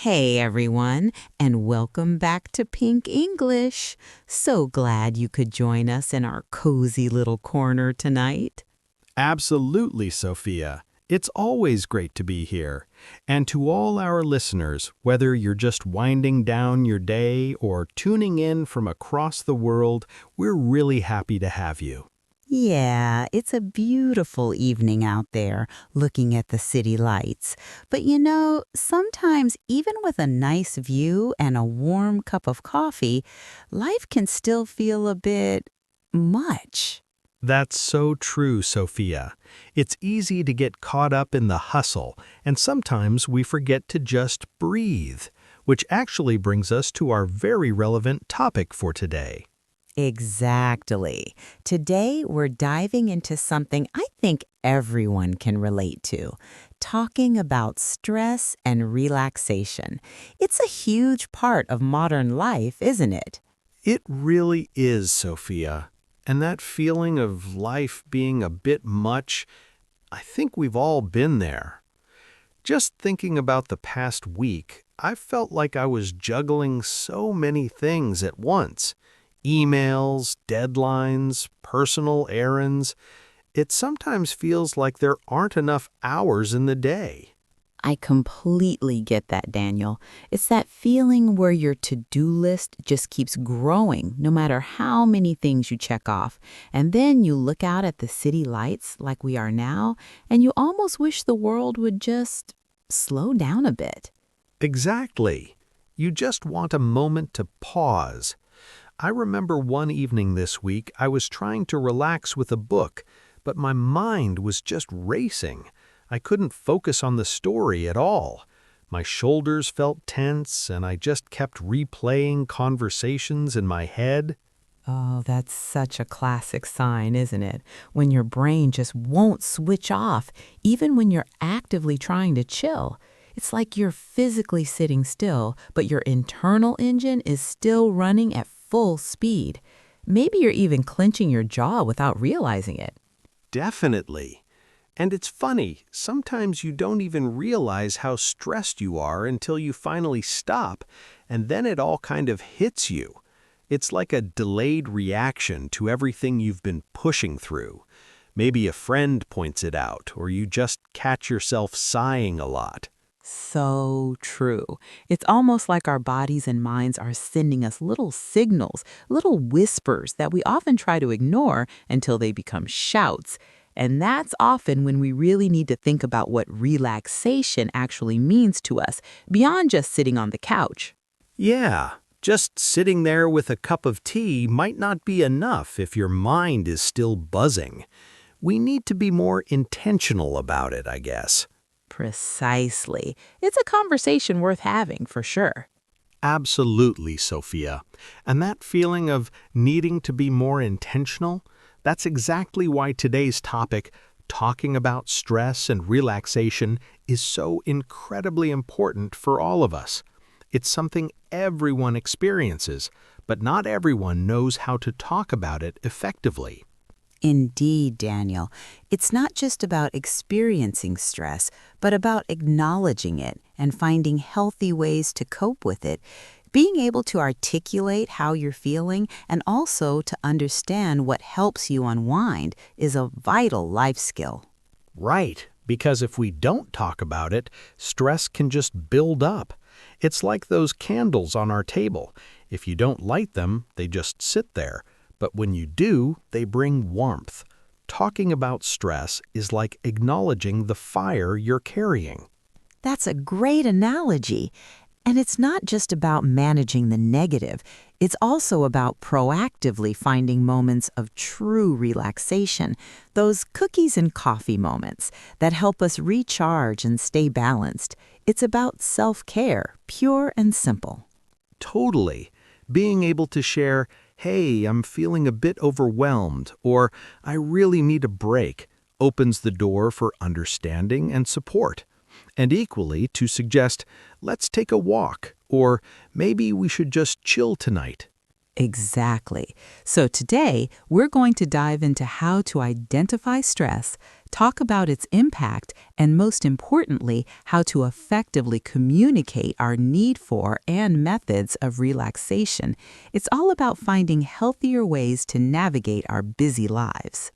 Hey everyone, and welcome back to Pink English. So glad you could join us in our cozy little corner tonight. Absolutely, Sophia. It's always great to be here. And to all our listeners, whether you're just winding down your day or tuning in from across the world, we're really happy to have you. Yeah, it's a beautiful evening out there looking at the city lights. But sometimes even with a nice view and a warm cup of coffee, life can still feel a bit much. That's so true, Sophia. It's easy to get caught up in the hustle, and sometimes we forget to just breathe, which actually brings us to our very relevant topic for today. Exactly. Today, we're diving into something I think everyone can relate to, talking about stress and relaxation. It's a huge part of modern life, isn't it? It really is, Sophia. And that feeling of life being a bit much, I think we've all been there. Just thinking about the past week, I felt like I was juggling so many things at once. Emails, deadlines, personal errands. It sometimes feels like there aren't enough hours in the day. I completely get that, Daniel. It's that feeling where your to-do list just keeps growing no matter how many things you check off. And then you look out at the city lights like we are now, and you almost wish the world would just slow down a bit. Exactly. You just want a moment to pause. I remember one evening this week I was trying to relax with a book, but my mind was just racing. I couldn't focus on the story at all. My shoulders felt tense, and I just kept replaying conversations in my head. Oh, that's such a classic sign, isn't it? When your brain just won't switch off, even when you're actively trying to chill. It's like you're physically sitting still, but your internal engine is still running at full speed. Maybe you're even clenching your jaw without realizing it. Definitely. And it's funny, sometimes you don't even realize how stressed you are until you finally stop, and then it all kind of hits you. It's like a delayed reaction to everything you've been pushing through. Maybe a friend points it out, or you just catch yourself sighing a lot. So true. It's almost like our bodies and minds are sending us little signals, little whispers that we often try to ignore until they become shouts. And that's often when we really need to think about what relaxation actually means to us, beyond just sitting on the couch. Yeah, just sitting there with a cup of tea might not be enough if your mind is still buzzing. We need to be more intentional about it, I guess. Precisely. It's a conversation worth having for sure. Absolutely, Sophia. And that feeling of needing to be more intentional, that's exactly why today's topic, talking about stress and relaxation, is so incredibly important for all of us. It's something everyone experiences, but not everyone knows how to talk about it effectively. Indeed, Daniel. It's not just about experiencing stress, but about acknowledging it and finding healthy ways to cope with it. Being able to articulate how you're feeling and also to understand what helps you unwind is a vital life skill. Right, because if we don't talk about it, stress can just build up. It's like those candles on our table. If you don't light them, they just sit there. But when you do, they bring warmth. Talking about stress is like acknowledging the fire you're carrying. That's a great analogy. And it's not just about managing the negative. It's also about proactively finding moments of true relaxation, those cookies and coffee moments that help us recharge and stay balanced. It's about self-care, pure and simple. Totally. Being able to share, hey, I'm feeling a bit overwhelmed, or I really need a break, opens the door for understanding and support. And equally to suggest, let's take a walk, or maybe we should just chill tonight. Exactly. So today, we're going to dive into how to identify stress, talk about its impact, and most importantly, how to effectively communicate our need for and methods of relaxation. It's all about finding healthier ways to navigate our busy lives.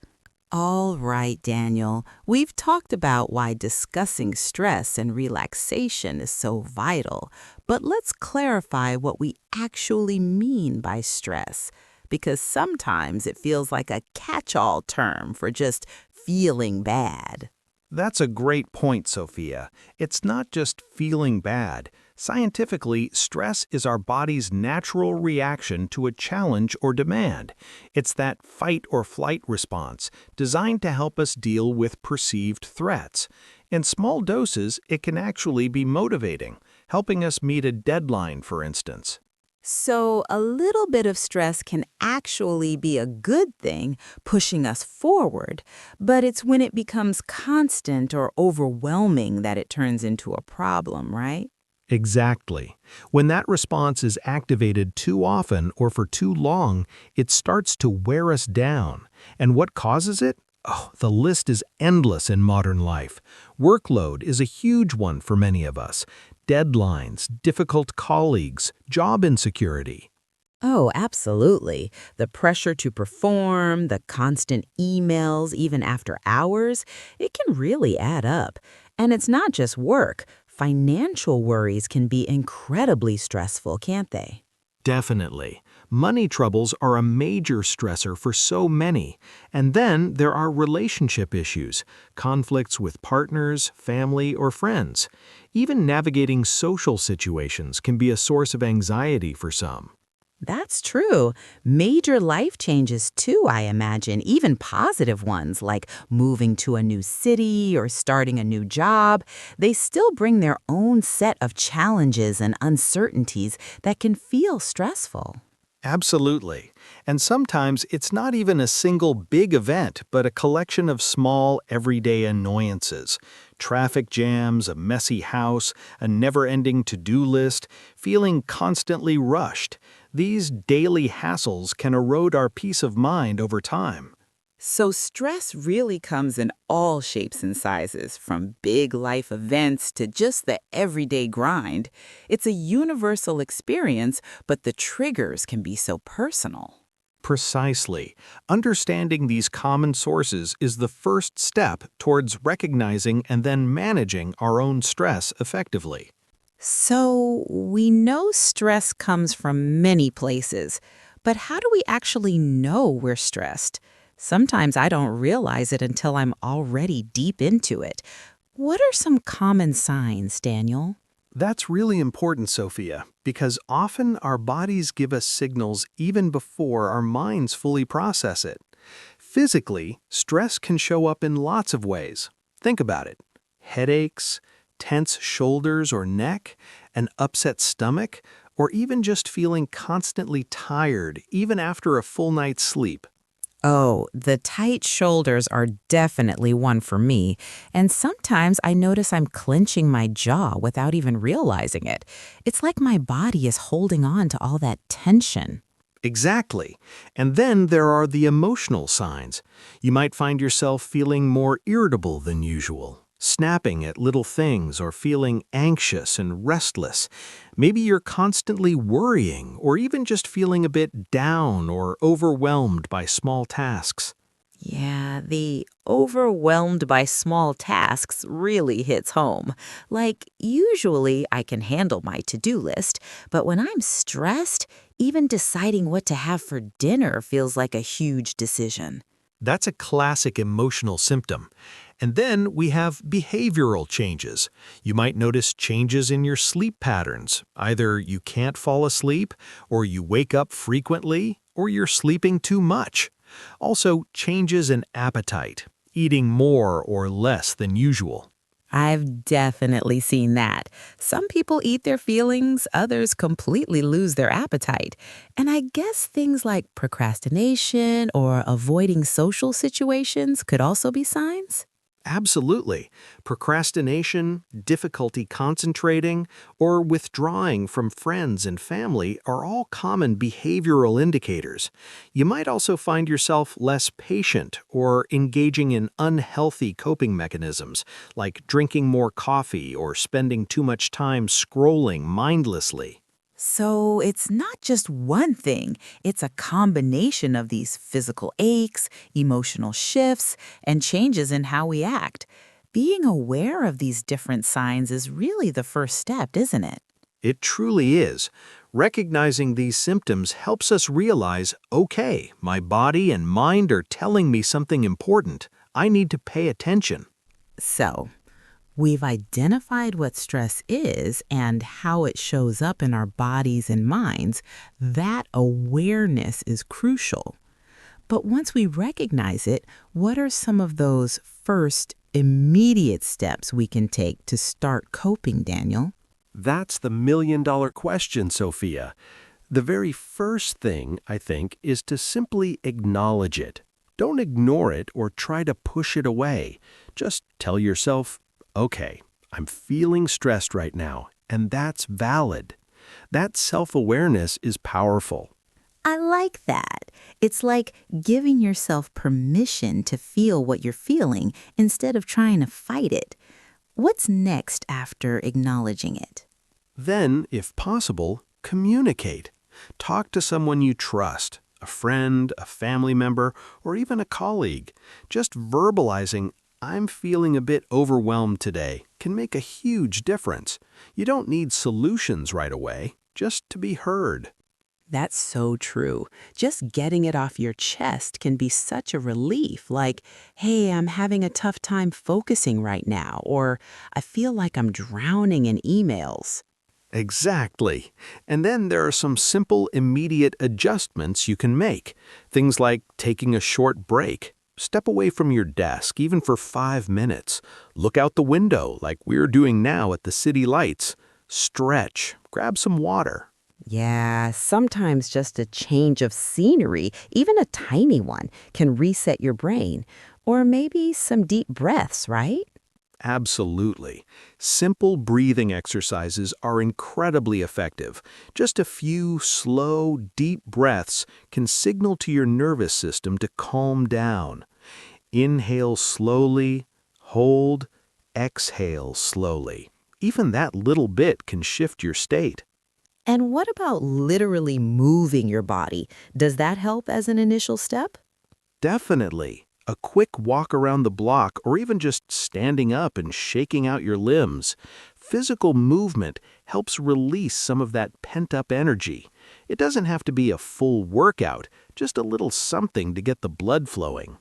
All right, Daniel. We've talked about why discussing stress and relaxation is so vital, but let's clarify what we actually mean by stress, because sometimes it feels like a catch-all term for just feeling bad. That's a great point, Sophia. It's not just feeling bad. Scientifically, stress is our body's natural reaction to a challenge or demand. It's that fight or flight response designed to help us deal with perceived threats. In small doses, it can actually be motivating, helping us meet a deadline, for instance. So, a little bit of stress can actually be a good thing, pushing us forward, but it's when it becomes constant or overwhelming that it turns into a problem, right? Exactly. When that response is activated too often or for too long, it starts to wear us down. And what causes it? Oh, the list is endless in modern life. Workload is a huge one for many of us. Deadlines, difficult colleagues, job insecurity. Oh, absolutely. The pressure to perform, the constant emails, even after hours, it can really add up. And it's not just work. Financial worries can be incredibly stressful, can't they? Definitely. Money troubles are a major stressor for so many. And then there are relationship issues, conflicts with partners, family, or friends. Even navigating social situations can be a source of anxiety for some. That's true. Major life changes too, I imagine, even positive ones like moving to a new city or starting a new job. They still bring their own set of challenges and uncertainties that can feel stressful. Absolutely. And sometimes it's not even a single big event, but a collection of small, everyday annoyances. Traffic jams, a messy house, a never-ending to-do list, feeling constantly rushed. These daily hassles can erode our peace of mind over time. So, stress really comes in all shapes and sizes, from big life events to just the everyday grind. It's a universal experience, but the triggers can be so personal. Precisely. Understanding these common sources is the first step towards recognizing and then managing our own stress effectively. So, we know stress comes from many places, but how do we actually know we're stressed? Sometimes I don't realize it until I'm already deep into it. What are some common signs, Daniel? That's really important, Sophia, because often our bodies give us signals even before our minds fully process it. Physically, stress can show up in lots of ways. Think about it. Headaches, tense shoulders or neck, an upset stomach, or even just feeling constantly tired even after a full night's sleep. Oh, the tight shoulders are definitely one for me. And sometimes I notice I'm clenching my jaw without even realizing it. It's like my body is holding on to all that tension. Exactly. And then there are the emotional signs. You might find yourself feeling more irritable than usual, snapping at little things or feeling anxious and restless. Maybe you're constantly worrying or even just feeling a bit down or overwhelmed by small tasks. Yeah, the overwhelmed by small tasks really hits home. Like, usually I can handle my to-do list, but when I'm stressed, even deciding what to have for dinner feels like a huge decision. That's a classic emotional symptom. And then we have behavioral changes. You might notice changes in your sleep patterns. Either you can't fall asleep, or you wake up frequently, or you're sleeping too much. Also, changes in appetite, eating more or less than usual. I've definitely seen that. Some people eat their feelings, others completely lose their appetite. And I guess things like procrastination or avoiding social situations could also be signs. Absolutely. Procrastination, difficulty concentrating, or withdrawing from friends and family are all common behavioral indicators. You might also find yourself less patient or engaging in unhealthy coping mechanisms, like drinking more coffee or spending too much time scrolling mindlessly. So it's not just one thing, it's a combination of these physical aches, emotional shifts, and changes in how we act. Being aware of these different signs is really the first step, isn't it? It truly is. Recognizing these symptoms helps us realize, okay, my body and mind are telling me something important. I need to pay attention. So, we've identified what stress is and how it shows up in our bodies and minds. That awareness is crucial. But once we recognize it, what are some of those first immediate steps we can take to start coping, Daniel? That's the million-dollar question, Sophia. The very first thing, I think, is to simply acknowledge it. Don't ignore it or try to push it away. Just tell yourself, okay, I'm feeling stressed right now, and that's valid. That self-awareness is powerful. I like that. It's like giving yourself permission to feel what you're feeling instead of trying to fight it. What's next after acknowledging it? Then, if possible, communicate. Talk to someone you trust, a friend, a family member, or even a colleague. Just verbalizing, I'm feeling a bit overwhelmed today, can make a huge difference. You don't need solutions right away, just to be heard. That's so true. Just getting it off your chest can be such a relief, like, hey, I'm having a tough time focusing right now, or I feel like I'm drowning in emails. Exactly. And then there are some simple, immediate adjustments you can make. Things like taking a short break. Step away from your desk, even for 5 minutes. Look out the window, like we're doing now at the city lights. Stretch. Grab some water. Yeah, sometimes just a change of scenery, even a tiny one, can reset your brain. Or maybe some deep breaths, right? Absolutely. Simple breathing exercises are incredibly effective. Just a few slow, deep breaths can signal to your nervous system to calm down. Inhale slowly, hold, exhale slowly. Even that little bit can shift your state. And what about literally moving your body? Does that help as an initial step? Definitely. A quick walk around the block or even just standing up and shaking out your limbs. Physical movement helps release some of that pent-up energy. It doesn't have to be a full workout, just a little something to get the blood flowing.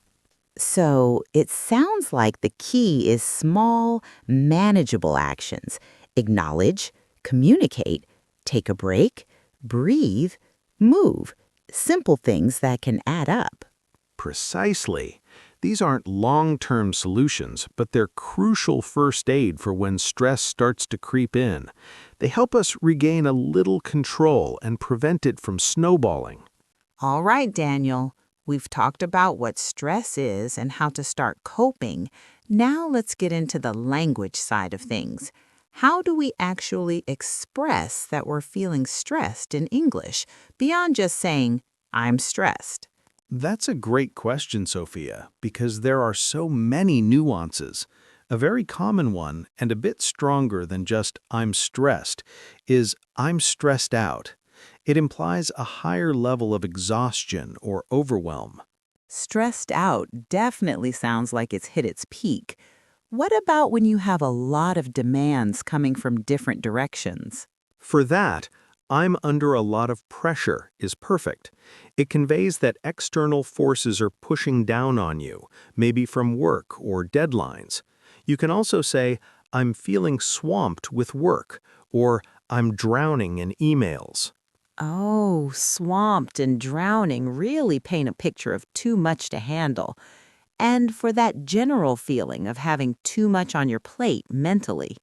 So it sounds like the key is small, manageable actions. Acknowledge, communicate, take a break, breathe, move. Simple things that can add up. Precisely. These aren't long-term solutions, but they're crucial first aid for when stress starts to creep in. They help us regain a little control and prevent it from snowballing. All right, Daniel. We've talked about what stress is and how to start coping. Now let's get into the language side of things. How do we actually express that we're feeling stressed in English beyond just saying, I'm stressed? That's a great question, Sophia, because there are so many nuances. A very common one, and a bit stronger than just I'm stressed, is I'm stressed out. It implies a higher level of exhaustion or overwhelm. Stressed out definitely sounds like it's hit its peak. What about when you have a lot of demands coming from different directions? For that, I'm under a lot of pressure is perfect. It conveys that external forces are pushing down on you, maybe from work or deadlines. You can also say, I'm feeling swamped with work, or I'm drowning in emails. Oh, swamped and drowning really paint a picture of too much to handle. And for that general feeling of having too much on your plate mentally.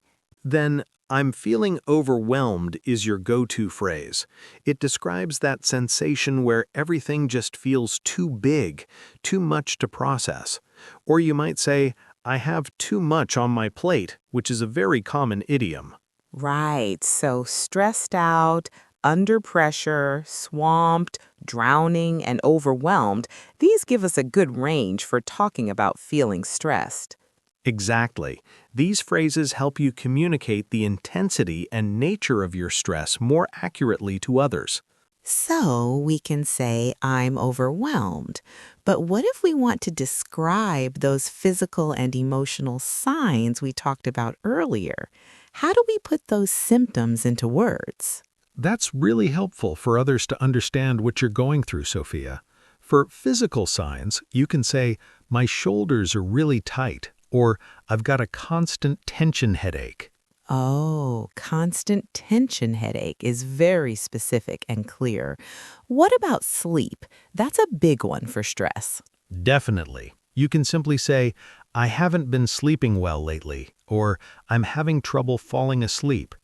Then, I'm feeling overwhelmed is your go-to phrase. It describes that sensation where everything just feels too big, too much to process. Or you might say, I have too much on my plate, which is a very common idiom. Right, so stressed out, under pressure, swamped, drowning, and overwhelmed, these give us a good range for talking about feeling stressed. Exactly. These phrases help you communicate the intensity and nature of your stress more accurately to others. So we can say, I'm overwhelmed. But what if we want to describe those physical and emotional signs we talked about earlier? How do we put those symptoms into words? That's really helpful for others to understand what you're going through, Sophia. For physical signs, you can say, my shoulders are really tight, or I've got a constant tension headache. Oh, constant tension headache is very specific and clear. What about sleep? That's a big one for stress. Definitely. You can simply say, I haven't been sleeping well lately, or I'm having trouble falling asleep.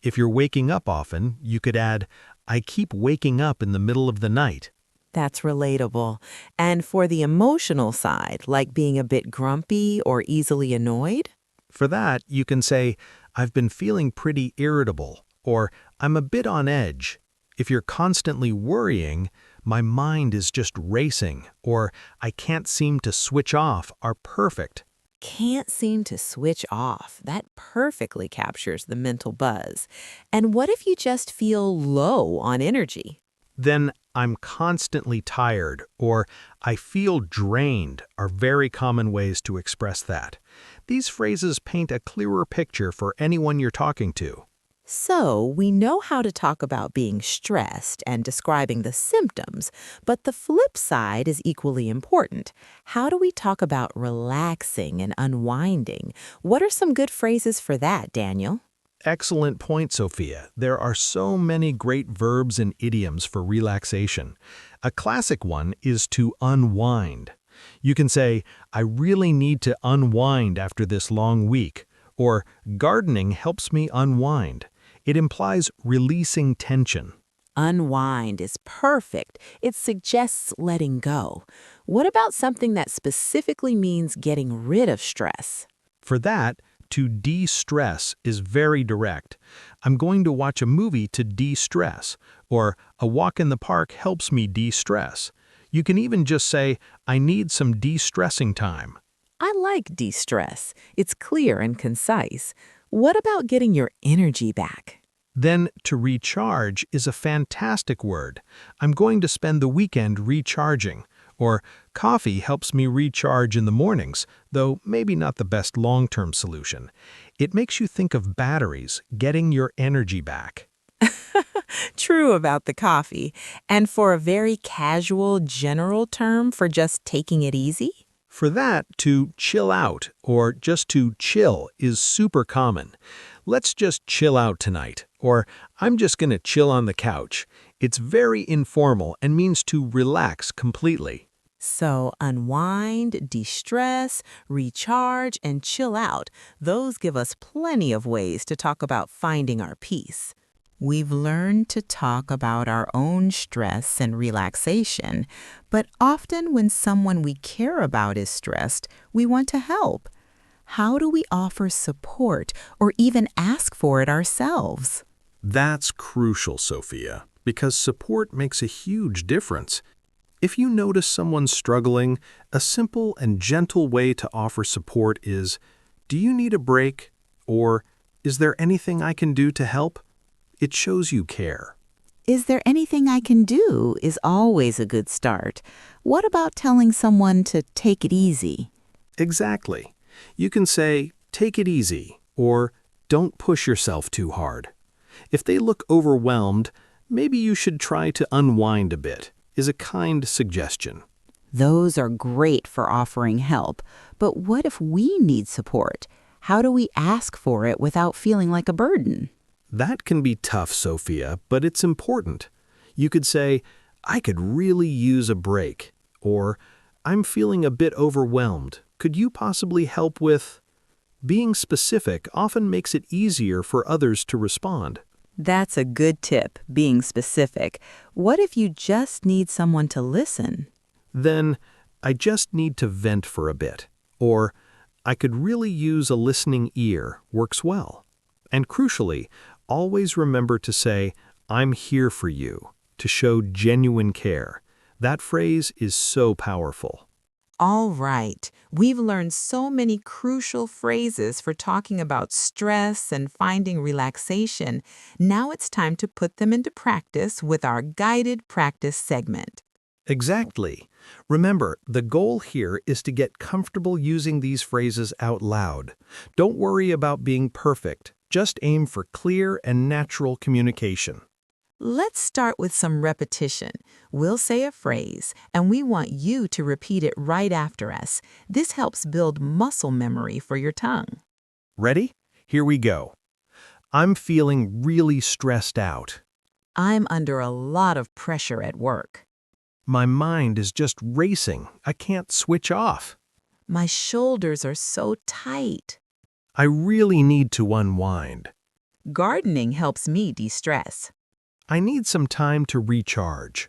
If you're waking up often, you could add, I keep waking up in the middle of the night. That's relatable. And for the emotional side, like being a bit grumpy or easily annoyed? For that, you can say, I've been feeling pretty irritable, or I'm a bit on edge. If you're constantly worrying, my mind is just racing, or I can't seem to switch off are perfect. Can't seem to switch off. That perfectly captures the mental buzz. And what if you just feel low on energy? Then I'm constantly tired, or I feel drained are very common ways to express that. These phrases paint a clearer picture for anyone you're talking to. So, we know how to talk about being stressed and describing the symptoms, but the flip side is equally important. How do we talk about relaxing and unwinding? What are some good phrases for that, Daniel? Excellent point, Sophia. There are so many great verbs and idioms for relaxation. A classic one is to unwind. You can say, I really need to unwind after this long week, or gardening helps me unwind. It implies releasing tension. Unwind is perfect. It suggests letting go. What about something that specifically means getting rid of stress? For that, to de-stress is very direct. I'm going to watch a movie to de-stress, or a walk in the park helps me de-stress. You can even just say, I need some de-stressing time. I like de-stress. It's clear and concise. What about getting your energy back? Then, to recharge is a fantastic word. I'm going to spend the weekend recharging. Or, coffee helps me recharge in the mornings, though maybe not the best long-term solution. It makes you think of batteries, getting your energy back. True about the coffee. And for a very casual, general term for just taking it easy? For that, to chill out or just to chill is super common. Let's just chill out tonight, or I'm just going to chill on the couch. It's very informal and means to relax completely. So unwind, de-stress, recharge, and chill out. Those give us plenty of ways to talk about finding our peace. We've learned to talk about our own stress and relaxation, but often when someone we care about is stressed, we want to help. How do we offer support or even ask for it ourselves? That's crucial, Sophia, because support makes a huge difference. If you notice someone struggling, a simple and gentle way to offer support is, do you need a break? Or, is there anything I can do to help? It shows you care. Is there anything I can do is always a good start. What about telling someone to take it easy? Exactly. You can say, take it easy, or don't push yourself too hard. If they look overwhelmed, maybe you should try to unwind a bit, is a kind suggestion. Those are great for offering help, but what if we need support? How do we ask for it without feeling like a burden? That can be tough, Sophia, but it's important. You could say, I could really use a break, or I'm feeling a bit overwhelmed. Could you possibly help with? Being specific often makes it easier for others to respond. That's a good tip, being specific. What if you just need someone to listen? Then, I just need to vent for a bit, or "I could really use a listening ear" works well. And crucially, always remember to say, "I'm here for you," to show genuine care. That phrase is so powerful. All right, we've learned so many crucial phrases for talking about stress and finding relaxation. Now it's time to put them into practice with our guided practice segment. Exactly. Remember, the goal here is to get comfortable using these phrases out loud. Don't worry about being perfect. Just aim for clear and natural communication. Let's start with some repetition. We'll say a phrase, and we want you to repeat it right after us. This helps build muscle memory for your tongue. Ready? Here we go. "I'm feeling really stressed out. I'm under a lot of pressure at work. My mind is just racing. I can't switch off. My shoulders are so tight. I really need to unwind. Gardening helps me de-stress. I need some time to recharge."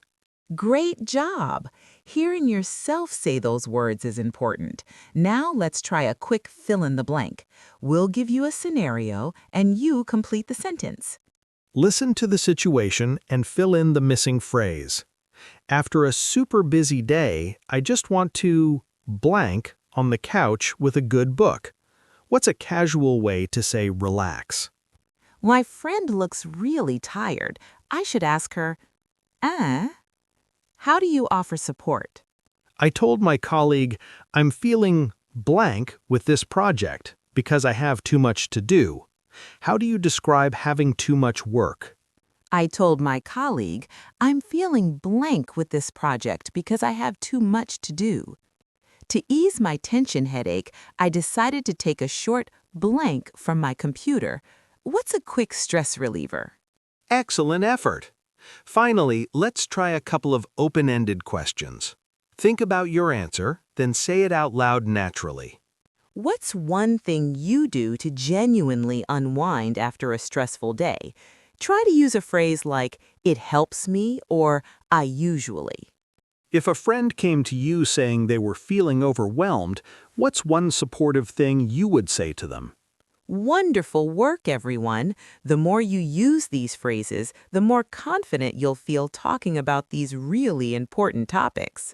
Great job! Hearing yourself say those words is important. Now let's try a quick fill in the blank. We'll give you a scenario, and you complete the sentence. Listen to the situation and fill in the missing phrase. "After a super busy day, I just want to blank on the couch with a good book." What's a casual way to say relax? My friend looks really tired. I should ask her, how do you offer support? I told my colleague, "I'm feeling blank with this project because I have too much to do." How do you describe having too much work? I told my colleague, I'm feeling blank with this project because I have too much to do. To ease my tension headache, I decided to take a short blank from my computer. What's a quick stress reliever? Excellent effort. Finally, let's try a couple of open-ended questions. Think about your answer, then say it out loud naturally. What's one thing you do to genuinely unwind after a stressful day? Try to use a phrase like, it helps me, or I usually. If a friend came to you saying they were feeling overwhelmed, what's one supportive thing you would say to them? Wonderful work, everyone. The more you use these phrases, the more confident you'll feel talking about these really important topics.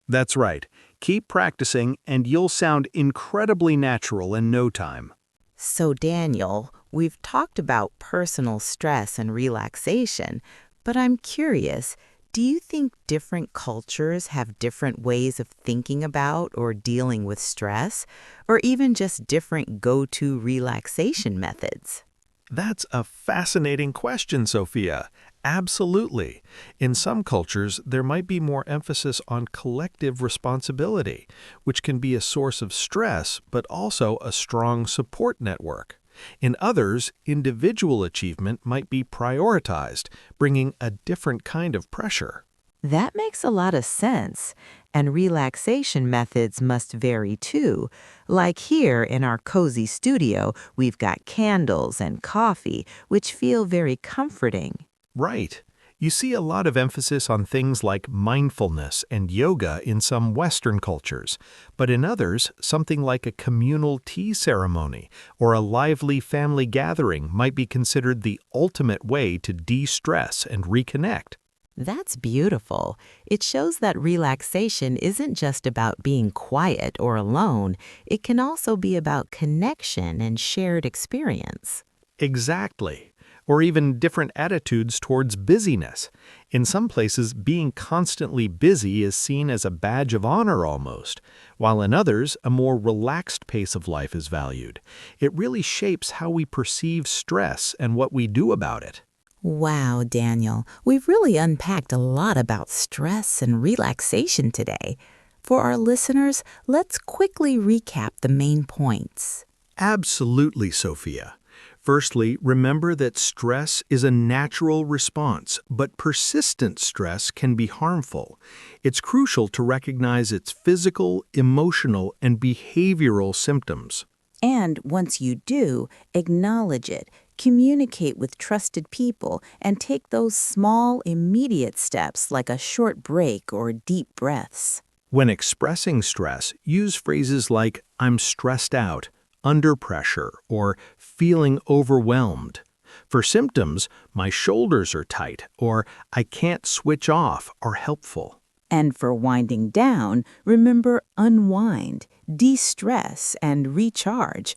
That's right. Keep practicing and you'll sound incredibly natural in no time. So, Daniel, we've talked about personal stress and relaxation, but I'm curious, do you think different cultures have different ways of thinking about or dealing with stress, or even just different go-to relaxation methods? That's a fascinating question, Sophia. Absolutely. In some cultures, there might be more emphasis on collective responsibility, which can be a source of stress, but also a strong support network. In others, individual achievement might be prioritized, bringing a different kind of pressure. That makes a lot of sense, and relaxation methods must vary too. Like here in our cozy studio, we've got candles and coffee, which feel very comforting. Right. You see a lot of emphasis on things like mindfulness and yoga in some Western cultures, but in others, something like a communal tea ceremony or a lively family gathering might be considered the ultimate way to de-stress and reconnect. That's beautiful. It shows that relaxation isn't just about being quiet or alone. It can also be about connection and shared experience. Exactly. Or even different attitudes towards busyness. In some places, being constantly busy is seen as a badge of honor almost, while in others, a more relaxed pace of life is valued. It really shapes how we perceive stress and what we do about it. Wow, Daniel, we've really unpacked a lot about stress and relaxation today. For our listeners, let's quickly recap the main points. Absolutely, Sophia. Firstly, remember that stress is a natural response, but persistent stress can be harmful. It's crucial to recognize its physical, emotional, and behavioral symptoms. And once you do, acknowledge it, communicate with trusted people, and take those small, immediate steps like a short break or deep breaths. When expressing stress, use phrases like I'm stressed out, under pressure, or feeling overwhelmed. For symptoms, my shoulders are tight, or I can't switch off are helpful. And for winding down, remember unwind, de-stress, and recharge.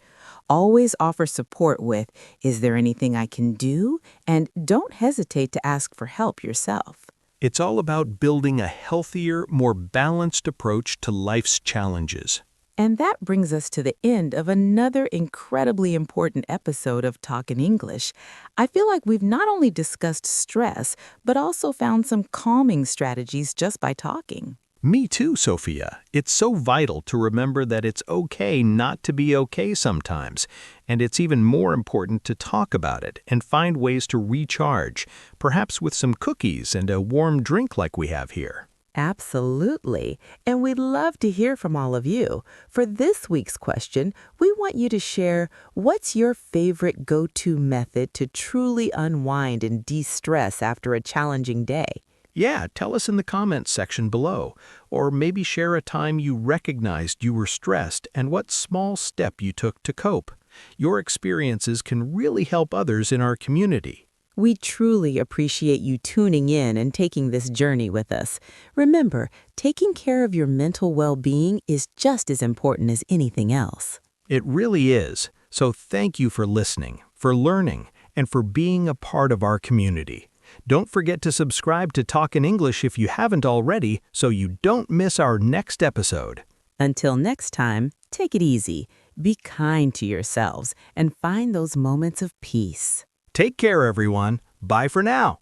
Always offer support with, is there anything I can do? And don't hesitate to ask for help yourself. It's all about building a healthier, more balanced approach to life's challenges. And that brings us to the end of another incredibly important episode of Talkin' English. I feel like we've not only discussed stress, but also found some calming strategies just by talking. Me too, Sophia. It's so vital to remember that it's okay not to be okay sometimes, and it's even more important to talk about it and find ways to recharge, perhaps with some cookies and a warm drink like we have here. Absolutely. And we'd love to hear from all of you. For this week's question, we want you to share what's your favorite go-to method to truly unwind and de-stress after a challenging day. Yeah, tell us in the comments section below, or maybe share a time you recognized you were stressed and what small step you took to cope. Your experiences can really help others in our community. We truly appreciate you tuning in and taking this journey with us. Remember, taking care of your mental well-being is just as important as anything else. It really is. So thank you for listening, for learning, and for being a part of our community. Don't forget to subscribe to Talkin' English if you haven't already, so you don't miss our next episode. Until next time, take it easy, be kind to yourselves, and find those moments of peace. Take care, everyone. Bye for now.